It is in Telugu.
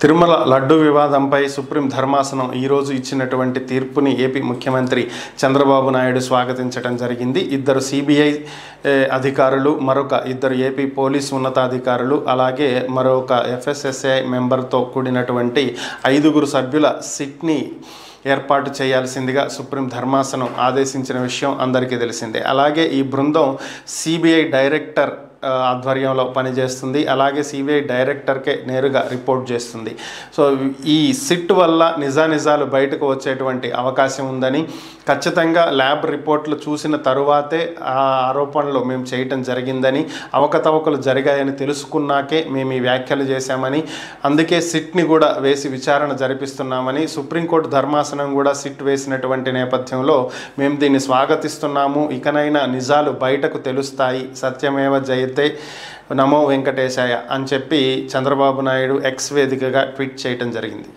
తిరుమల లడ్డు వివాదంపై సుప్రీం ధర్మాసనం ఈరోజు ఇచ్చినటువంటి తీర్పుని ఏపీ ముఖ్యమంత్రి చంద్రబాబు నాయుడు స్వాగతించడం జరిగింది. ఇద్దరు సిబిఐ అధికారులు, మరొక ఇద్దరు ఏపీ పోలీస్ ఉన్నతాధికారులు, అలాగే మరొక ఎఫ్ఎస్ఎస్ఐ మెంబర్తో కూడినటువంటి 5 సభ్యుల సిట్ని ఏర్పాటు చేయాల్సిందిగా సుప్రీం ధర్మాసనం ఆదేశించిన విషయం అందరికీ తెలిసిందే. అలాగే ఈ బృందం సిబిఐ డైరెక్టర్ ఆధ్వర్యంలో పనిచేస్తుంది. అలాగే సిబిఐ డైరెక్టర్కే నేరుగా రిపోర్ట్ చేస్తుంది. సో ఈ సిట్ వల్ల నిజానిజాలు బయటకు వచ్చేటువంటి అవకాశం ఉందని, ఖచ్చితంగా ల్యాబ్ రిపోర్ట్లు చూసిన తరువాతే ఆ ఆరోపణలు మేము చేయటం జరిగిందని, అవకతవకలు జరిగాయని తెలుసుకున్నాకే మేము ఈ వ్యాఖ్యలు చేశామని, అందుకే సిట్ని కూడా వేసి విచారణ జరిపిస్తున్నామని సుప్రీంకోర్టు ధర్మాసనం కూడా సిట్ వేసినటువంటి నేపథ్యంలో మేము దీన్ని స్వాగతిస్తున్నాము. ఇకనైనా నిజాలు బయటకు తెలుస్తాయి, సత్యమేవ జయతే, నమో వెంకటేశాయ అని చెప్పి చంద్రబాబు నాయుడు ఎక్స్ వేదికగా ట్వీట్ చేయటం జరిగింది.